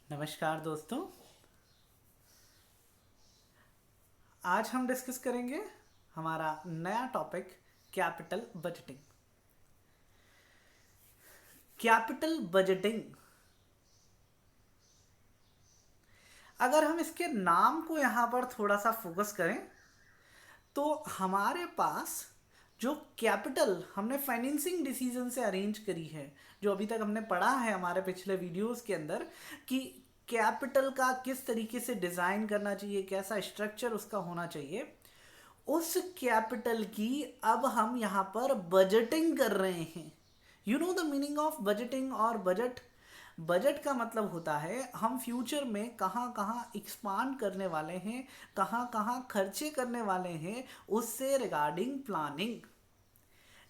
नमस्कार दोस्तों। आज हम डिस्कस करेंगे हमारा नया topic capital budgeting. Capital budgeting, अगर हम इसके नाम को यहाँ पर थोड़ा सा फोकस करें तो हमारे पास जो कैपिटल हमने फाइनेंसिंग डिसीजन से अरेंज करी है, जो अभी तक हमने पढ़ा है हमारे पिछले वीडियोस के अंदर कि कैपिटल का किस तरीके से डिज़ाइन करना चाहिए, कैसा स्ट्रक्चर उसका होना चाहिए, उस कैपिटल की अब हम यहाँ पर बजटिंग कर रहे हैं। You know the meaning of budgeting और बजट। बजट का मतलब होता है हम फ्यूचर में कहाँ कहाँ एक्सपांड करने वाले हैं, कहाँ कहाँ खर्चे करने वाले हैं, उससे रिगार्डिंग प्लानिंग।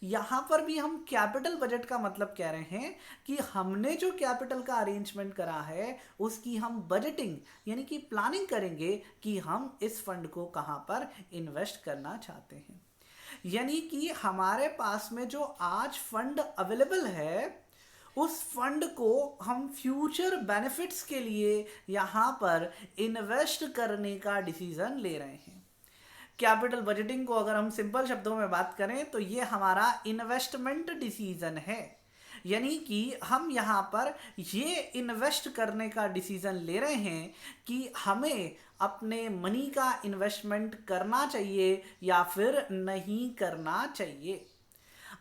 यहाँ पर भी हम कैपिटल बजट का मतलब कह रहे हैं कि हमने जो कैपिटल का अरेंजमेंट करा है उसकी हम बजटिंग यानी कि प्लानिंग करेंगे कि हम इस फंड को कहाँ पर इन्वेस्ट करना चाहते हैं। यानी कि हमारे पास में जो आज फंड अवेलेबल है उस फंड को हम फ्यूचर बेनिफिट्स के लिए यहाँ पर इन्वेस्ट करने का डिसीजन ले रहे हैं। कैपिटल बजटिंग को अगर हम सिंपल शब्दों में बात करें तो ये हमारा इन्वेस्टमेंट डिसीजन है। यानी कि हम यहाँ पर ये इन्वेस्ट करने का डिसीजन ले रहे हैं कि हमें अपने मनी का इन्वेस्टमेंट करना चाहिए या फिर नहीं करना चाहिए।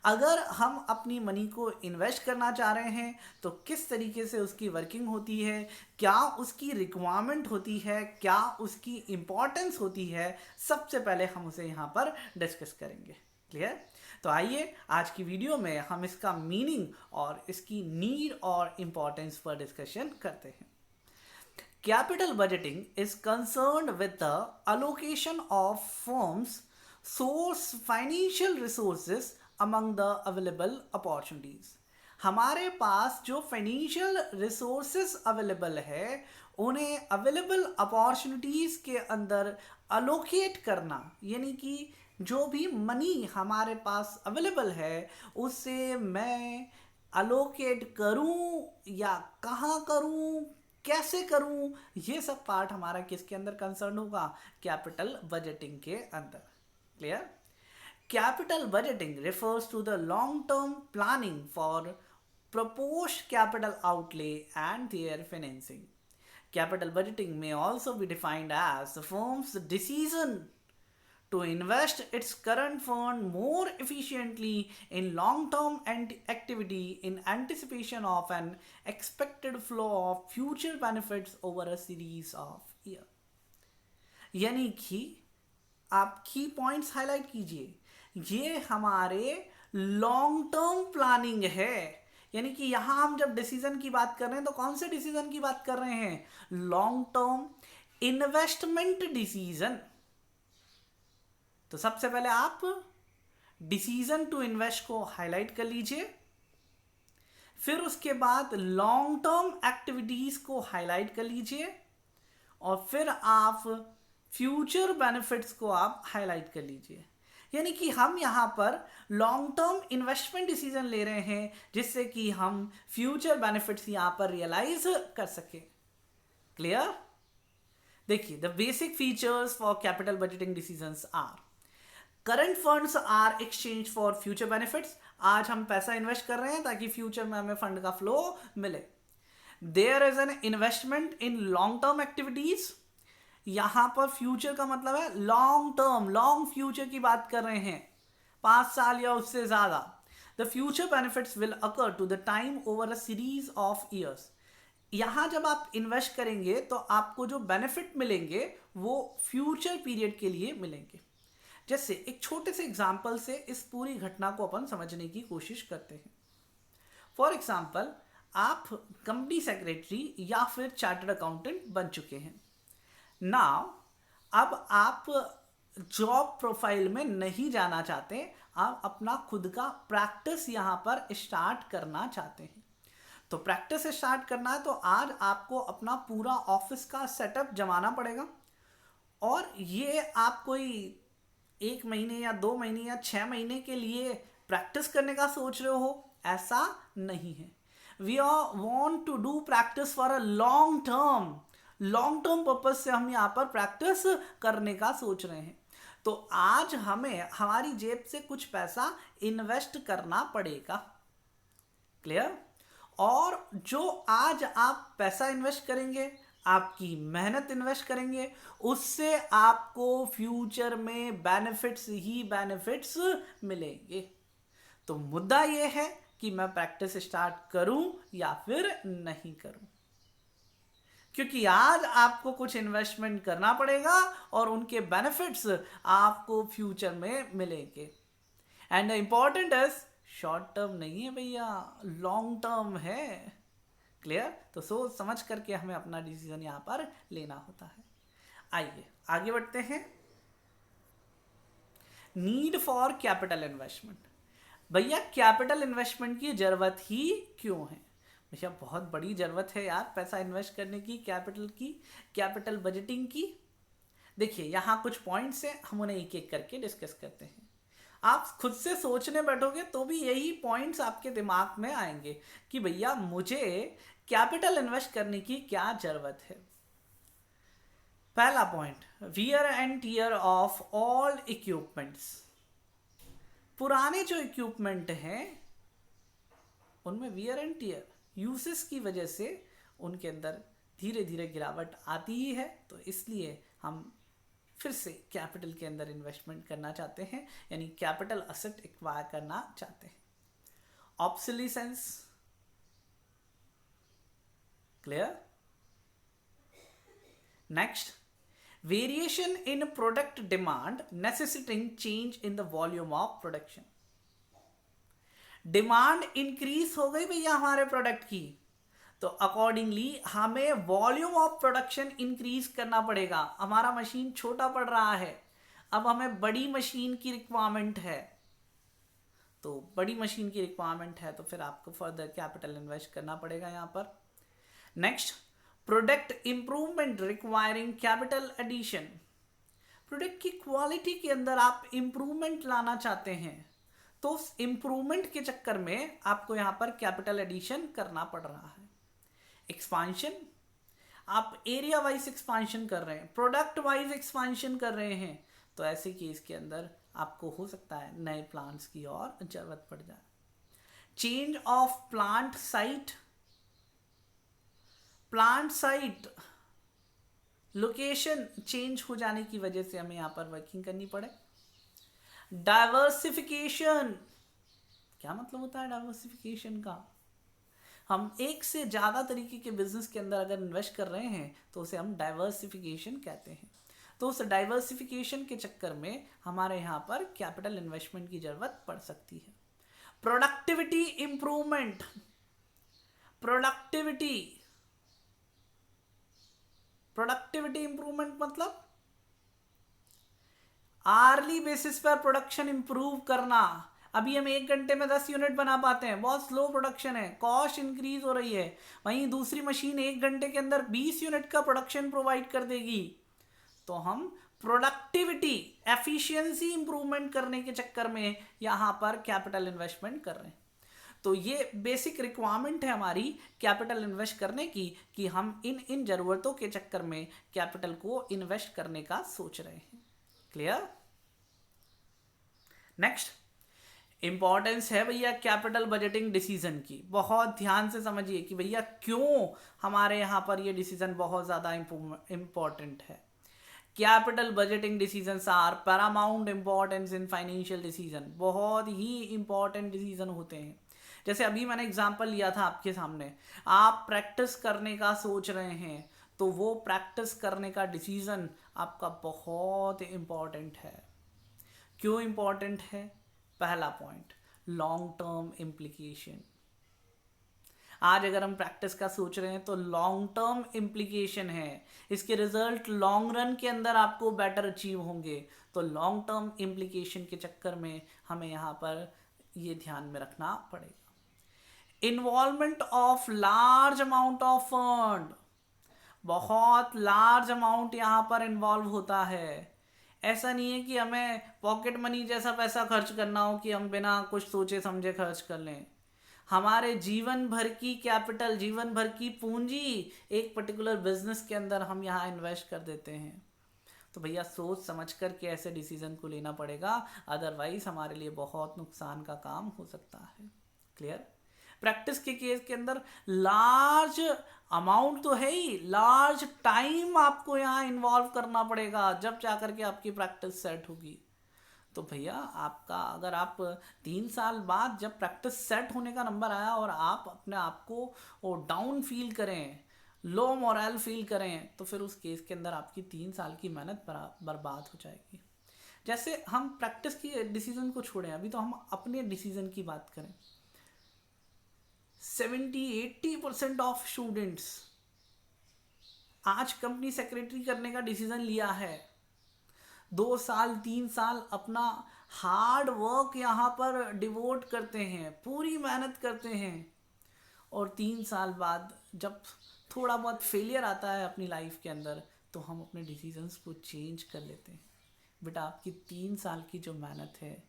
अगर हम अपनी मनी को इन्वेस्ट करना चाह रहे हैं तो किस तरीके से उसकी वर्किंग होती है, क्या उसकी रिक्वायरमेंट होती है, क्या उसकी इम्पोर्टेंस होती है, सबसे पहले हम उसे यहाँ पर डिस्कस करेंगे। क्लियर? तो आइए आज की वीडियो में हम इसका मीनिंग और इसकी नीड और इम्पोर्टेंस पर डिस्कशन करते हैं। Capital budgeting is concerned with the allocation of firms' source financial resources among the available opportunities. हमारे पास जो फाइनेंशियल रिसोर्सेस अवेलेबल है उन्हें अवेलेबल अपॉर्चुनिटीज़ के अंदर अलोकेट करना, यानी कि जो भी मनी हमारे पास अवेलेबल है उसे मैं अलोकेट करूं या कहाँ करूं, कैसे करूं, ये सब पार्ट हमारा किसके अंदर कंसर्न होगा? कैपिटल बजटिंग के अंदर। Clear? Capital budgeting refers to the long-term planning for proposed capital outlay and their financing. Capital budgeting may also be defined as the firm's decision to invest its current fund more efficiently in long-term activity in anticipation of an expected flow of future benefits over a series of years. यानी कि आप की points highlight कीजिए, ये हमारे long term planning है। यानी कि यहां हम जब डिसीजन की बात कर रहे हैं तो कौन से डिसीजन की बात कर रहे हैं? Long term investment decision. तो सबसे पहले आप डिसीजन टू इन्वेस्ट को हाईलाइट कर लीजिए, फिर उसके बाद लॉन्ग टर्म एक्टिविटीज को हाईलाइट कर लीजिए और फिर आप फ्यूचर बेनिफिट्स को आप हाईलाइट कर लीजिए। यानी कि हम यहाँ पर लॉन्ग टर्म इन्वेस्टमेंट डिसीजन ले रहे हैं जिससे कि हम फ्यूचर बेनिफिट्स यहाँ पर रियलाइज कर सके। क्लियर? देखिए, the basic features for capital budgeting decisions are: current funds are exchange for future benefits. आज हम पैसा इन्वेस्ट कर रहे हैं ताकि फ्यूचर में हमें फंड का फ्लो मिले। There is an investment in long term activities. यहां पर फ्यूचर का मतलब है लॉन्ग टर्म, लॉन्ग फ्यूचर की बात कर रहे हैं, 5 साल या उससे ज्यादा। The future benefits will occur to the time over a series of years. यहां जब आप इन्वेस्ट करेंगे तो आपको जो बेनिफिट मिलेंगे वो फ्यूचर पीरियड के लिए मिलेंगे। जैसे एक छोटे से एग्जाम्पल से इस पूरी घटना को अपन समझने की कोशिश करते हैं। फॉर एग्जाम्पल, आप कंपनी सेक्रेटरी या फिर चार्टर्ड अकाउंटेंट बन चुके हैं। नाउ अब आप जॉब प्रोफाइल में नहीं जाना चाहते, आप अपना खुद का प्रैक्टिस यहाँ पर स्टार्ट करना चाहते हैं। तो प्रैक्टिस स्टार्ट करना है तो आज आपको अपना पूरा ऑफिस का सेटअप जमाना पड़ेगा। और ये आप कोई 1 महीने या 2 महीने या 6 महीने के लिए प्रैक्टिस करने का सोच रहे हो, ऐसा नहीं है। We are want to do practice for a long term purpose से हम यहाँ पर प्रैक्टिस करने का सोच रहे हैं। तो आज हमें हमारी जेब से कुछ पैसा इन्वेस्ट करना पड़ेगा। क्लियर? और जो आज आप पैसा इन्वेस्ट करेंगे, आपकी मेहनत इन्वेस्ट करेंगे, उससे आपको फ्यूचर में बेनिफिट्स ही बेनिफिट्स मिलेंगे। तो मुद्दा यह है कि मैं प्रैक्टिस स्टार्ट करूं या फिर नहीं करूं, क्योंकि आज आपको कुछ इन्वेस्टमेंट करना पड़ेगा और उनके बेनिफिट्स आपको फ्यूचर में मिलेंगे। And important is short term नहीं है भैया, लॉन्ग टर्म है। क्लियर? तो सोच समझ करके हमें अपना डिसीजन यहां पर लेना होता है। आइए आगे बढ़ते हैं। Need for capital investment. भैया कैपिटल इन्वेस्टमेंट की जरूरत ही क्यों है? भैया बहुत बड़ी जरूरत है यार पैसा इन्वेस्ट करने की, कैपिटल बजटिंग की। देखिए यहाँ कुछ पॉइंट्स हैं, हम उन्हें एक एक करके डिस्कस करते हैं। आप खुद से सोचने बैठोगे तो भी यही पॉइंट्स आपके दिमाग में आएंगे कि भैया मुझे कैपिटल इन्वेस्ट करने की क्या जरूरत है। पहला point, wear and tear of all equipments. पुराने जो इक्विपमेंट हैं उनमें वियर एंड टीयर यूसेस की वजह से उनके अंदर धीरे धीरे गिरावट आती ही है। तो इसलिए हम फिर से कैपिटल के अंदर इन्वेस्टमेंट करना चाहते हैं, यानी कैपिटल असेट एक्वायर करना चाहते हैं। Obsolescence. Clear? Next, variation in product demand necessitating change in the volume of production. Demand increase हो गई भैया हमारे प्रोडक्ट की, तो अकॉर्डिंगली हमें वॉल्यूम ऑफ प्रोडक्शन इंक्रीज करना पड़ेगा। हमारा मशीन छोटा पड़ रहा है, अब हमें बड़ी मशीन की रिक्वायरमेंट है। तो बड़ी मशीन की रिक्वायरमेंट है तो फिर आपको फर्दर कैपिटल इन्वेस्ट करना पड़ेगा यहाँ पर। Next, product improvement requiring capital addition. Product की क्वालिटी के अंदर आप इंप्रूवमेंट लाना चाहते हैं, तो उस इंप्रूवमेंट के चक्कर में आपको यहाँ पर कैपिटल एडिशन करना पड़ रहा है। एक्सपांशन, आप एरिया वाइज एक्सपांशन कर रहे हैं, प्रोडक्ट वाइज एक्सपांशन कर रहे हैं, तो ऐसे केस के अंदर आपको हो सकता है नए प्लांट्स की और जरूरत पड़ जाए। Change of plant site location change हो जाने की वजह से हमें यहाँ पर वर्किंग करनी पड़े। डाइवर्सिफिकेशन, क्या मतलब होता है डाइवर्सिफिकेशन का? हम एक से ज़्यादा तरीके के बिजनेस के अंदर अगर इन्वेस्ट कर रहे हैं तो उसे हम डाइवर्सिफिकेशन कहते हैं। तो उस डाइवर्सिफिकेशन के चक्कर में हमारे यहाँ पर कैपिटल इन्वेस्टमेंट की ज़रूरत पड़ सकती है। Productivity improvement. प्रोडक्टिविटी इंप्रूवमेंट मतलब आर्ली बेसिस पर प्रोडक्शन इंप्रूव करना। अभी हम 1 घंटे में 10 यूनिट बना पाते हैं, बहुत स्लो प्रोडक्शन है, कॉस्ट इंक्रीज हो रही है। वहीं दूसरी मशीन 1 घंटे के अंदर 20 यूनिट का प्रोडक्शन प्रोवाइड कर देगी। तो हम प्रोडक्टिविटी एफिशिएंसी इंप्रूवमेंट करने के चक्कर में यहाँ पर कैपिटल इन्वेस्टमेंट कर रहे हैं। तो ये बेसिक रिक्वायरमेंट है हमारी कैपिटल इन्वेस्ट करने की, कि हम इन जरूरतों के चक्कर में कैपिटल को इन्वेस्ट करने का सोच रहे हैं। क्लियर? नेक्स्ट, इंपॉर्टेंस है भैया कैपिटल बजटिंग डिसीजन की। बहुत ध्यान से समझिए कि भैया क्यों हमारे यहाँ पर ये डिसीजन बहुत ज़्यादा इंपॉर्टेंट है। Capital budgeting decisions are paramount importance in financial decision. बहुत ही इंपॉर्टेंट डिसीजन होते हैं। जैसे अभी मैंने एग्जांपल लिया था आपके सामने, आप प्रैक्टिस करने का सोच रहे हैं, तो वो प्रैक्टिस करने का डिसीजन आपका बहुत इंपॉर्टेंट है। क्यों इंपॉर्टेंट है? पहला पॉइंट, लॉन्ग टर्म इम्प्लीकेशन। आज अगर हम प्रैक्टिस का सोच रहे हैं तो लॉन्ग टर्म इम्प्लीकेशन है, इसके रिजल्ट लॉन्ग रन के अंदर आपको बेटर अचीव होंगे। तो लॉन्ग टर्म इम्प्लीकेशन के चक्कर में हमें यहाँ पर ये ध्यान में रखना पड़ेगा। Involvement of large amount of fund, बहुत लार्ज अमाउंट यहाँ पर इन्वॉल्व होता है। ऐसा नहीं है कि हमें पॉकेट मनी जैसा पैसा खर्च करना हो कि हम बिना कुछ सोचे समझे खर्च कर लें। हमारे जीवन भर की कैपिटल, जीवन भर की पूंजी एक पर्टिकुलर बिजनेस के अंदर हम यहाँ इन्वेस्ट कर देते हैं। तो भैया सोच समझ कर के ऐसे डिसीजन को लेना पड़ेगा, अदरवाइज हमारे लिए बहुत नुकसान का काम हो सकता है। क्लियर? प्रैक्टिस के केस के अंदर लार्ज अमाउंट तो है ही, लार्ज टाइम आपको यहाँ इन्वॉल्व करना पड़ेगा जब जाकर के आपकी प्रैक्टिस सेट होगी। तो भैया आपका, अगर आप 3 साल बाद जब प्रैक्टिस सेट होने का नंबर आया और आप अपने आप को वो डाउन फील करें, लो मोरल फील करें, तो फिर उस केस के अंदर आपकी 3 साल की मेहनत बर्बाद हो जाएगी। जैसे हम प्रैक्टिस की डिसीजन को छोड़ें, अभी तो हम अपने डिसीजन की बात करें। 70-80% ऑफ स्टूडेंट्स आज कंपनी सेक्रेटरी करने का डिसीजन लिया है। 2 साल 3 साल अपना हार्ड वर्क यहाँ पर डिवोट करते हैं, पूरी मेहनत करते हैं, और 3 साल बाद जब थोड़ा बहुत फेलियर आता है अपनी लाइफ के अंदर, तो हम अपने डिसीजंस को चेंज कर लेते हैं। बेटा आपकी 3 साल की जो मेहनत है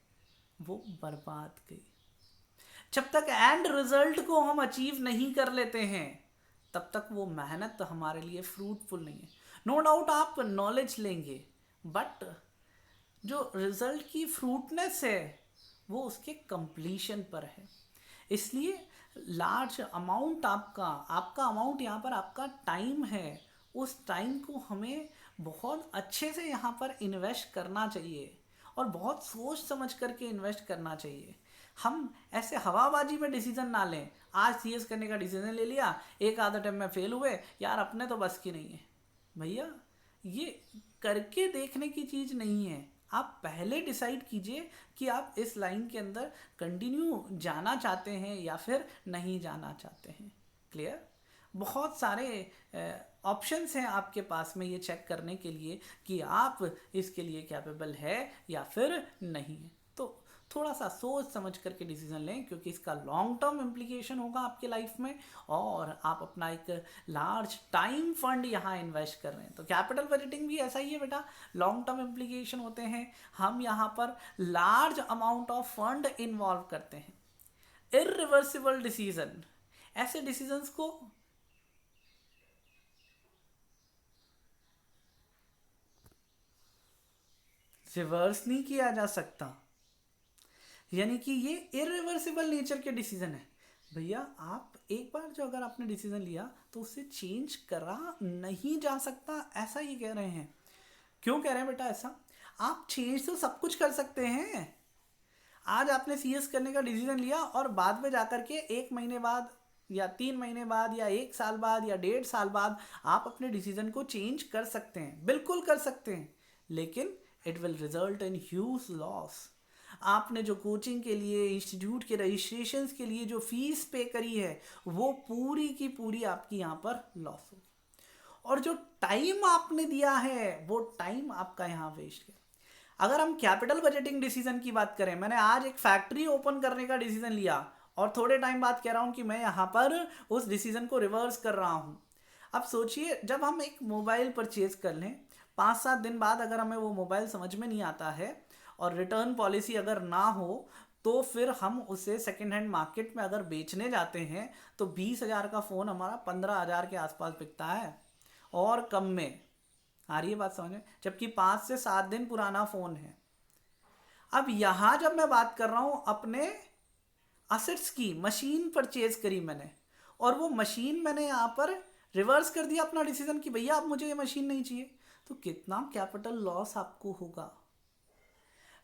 वो बर्बाद गई। जब तक एंड रिजल्ट को हम अचीव नहीं कर लेते हैं, तब तक वो मेहनत हमारे लिए फ्रूटफुल नहीं है। नो डाउट आप नॉलेज लेंगे, बट जो रिजल्ट की फ्रूटनेस है वो उसके कंप्लीशन पर है। इसलिए लार्ज अमाउंट आपका अमाउंट यहाँ पर आपका टाइम है, उस टाइम को हमें बहुत अच्छे से यहाँ पर इन्वेस्ट करना चाहिए, और बहुत सोच समझ करके इन्वेस्ट करना चाहिए। हम ऐसे हवाबाजी में डिसीजन ना लें। आज सीएस करने का डिसीजन ले लिया, एक आधा टाइम में फेल हुए, यार अपने तो बस की नहीं है। भैया ये करके देखने की चीज़ नहीं है। आप पहले डिसाइड कीजिए कि आप इस लाइन के अंदर कंटिन्यू जाना चाहते हैं या फिर नहीं जाना चाहते हैं। क्लियर? बहुत सारे ऑप्शंस हैं आपके पास में ये चेक करने के लिए कि आप इसके लिए कैपेबल है या फिर नहीं है। तो थोड़ा सा सोच समझ करके डिसीजन लें, क्योंकि इसका लॉन्ग टर्म इम्प्लीकेशन होगा आपके लाइफ में, और आप अपना एक लार्ज टाइम फंड यहाँ इन्वेस्ट कर रहे हैं। तो कैपिटल बजटिंग भी ऐसा ही है बेटा, लॉन्ग टर्म इम्प्लीकेशन होते हैं। हम यहाँ पर large amount of fund involve करते हैं। इरिवर्सिबल डिसीजन, ऐसे डिसीजंस को रिवर्स नहीं किया जा सकता, यानी कि ये इरिवर्सिबल नेचर के डिसीजन है। भैया आप एक बार जो अगर आपने डिसीजन लिया तो उससे चेंज करा नहीं जा सकता, ऐसा ही कह रहे हैं। क्यों कह रहे हैं बेटा ऐसा? आप चेंज तो सब कुछ कर सकते हैं। आज आपने सीएस करने का डिसीजन लिया और बाद में जाकर के 1 महीने बाद या 3 महीने बाद या 1 साल बाद या 1.5 साल बाद आप अपने डिसीजन को चेंज कर सकते हैं, बिल्कुल कर सकते हैं, लेकिन it will result in huge loss. आपने जो कोचिंग के लिए, इंस्टीट्यूट के रजिस्ट्रेशन के लिए जो फीस पे करी है, वो पूरी की पूरी आपकी यहाँ पर लॉस होगी, और जो टाइम आपने दिया है वो टाइम आपका यहाँ वेस्ट है। अगर हम कैपिटल बजटिंग डिसीजन की बात करें, मैंने आज एक फैक्ट्री ओपन करने का डिसीजन लिया और थोड़े टाइम बाद कह रहा हूँ कि मैं यहाँ पर उस डिसीजन को रिवर्स कर रहा हूँ। अब सोचिए, जब हम एक मोबाइल परचेज कर लें, 5-7 दिन बाद अगर हमें वो मोबाइल समझ में नहीं आता है और रिटर्न पॉलिसी अगर ना हो, तो फिर हम उसे सेकेंड हैंड मार्केट में अगर बेचने जाते हैं तो 20,000 का फ़ोन हमारा 15,000 के आसपास बिकता है, और कम में। आ रही है बात समझ में? जबकि 5 से 7 दिन पुराना फ़ोन है। अब यहाँ जब मैं बात कर रहा हूँ अपने असेट्स की, मशीन परचेज करी मैंने, और वो मशीन मैंने यहाँ पर रिवर्स कर दिया अपना डिसीजन कि भैया अब मुझे ये मशीन नहीं चाहिए, तो कितना कैपिटल लॉस आपको होगा।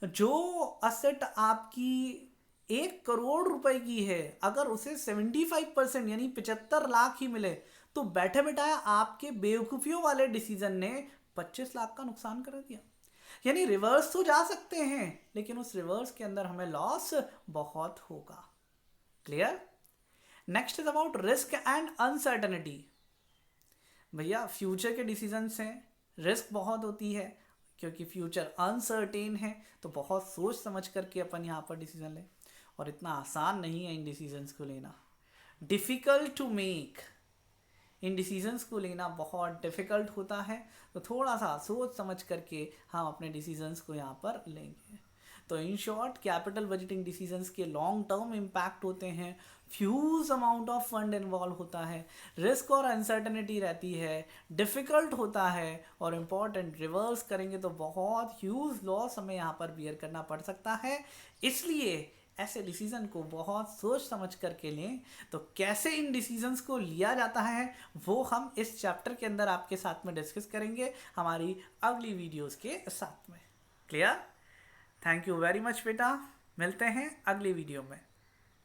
जो असेट आपकी 1 करोड़ रुपए की है, अगर उसे 75% यानी 75 लाख ही मिले, तो बैठे बैठाए आपके बेवकूफ़ियों वाले डिसीजन ने 25 लाख का नुकसान कर दिया। यानी रिवर्स तो जा सकते हैं, लेकिन उस रिवर्स के अंदर हमें लॉस बहुत होगा। Clear? Next is about risk and uncertainty. भैया फ्यूचर के डिसीजंस हैं, रिस्क बहुत होती है, क्योंकि फ्यूचर अनसर्टेन है, तो बहुत सोच समझ करके अपन यहाँ पर डिसीजन लें, और इतना आसान नहीं है इन डिसीजंस को लेना। डिफ़िकल्ट टू मेक, इन डिसीजंस को लेना बहुत डिफ़िकल्ट होता है, तो थोड़ा सा सोच समझ करके हम अपने डिसीजंस को यहाँ पर लेंगे। तो in short capital budgeting decisions के लॉन्ग टर्म इम्पैक्ट होते हैं, fuse amount of fund involve होता है, रिस्क और अनसर्टनिटी रहती है, डिफ़िकल्ट होता है, और इम्पॉर्टेंट रिवर्स करेंगे तो बहुत ह्यूज लॉस हमें यहाँ पर बियर करना पड़ सकता है। इसलिए ऐसे डिसीजन को बहुत सोच समझ करके लें। तो कैसे इन डिसीजंस को लिया जाता है वो हम इस चैप्टर के अंदर आपके साथ में डिस्कस करेंगे हमारी अगली वीडियोस के साथ में। Clear? Thank you very much बेटा, मिलते हैं अगली वीडियो में।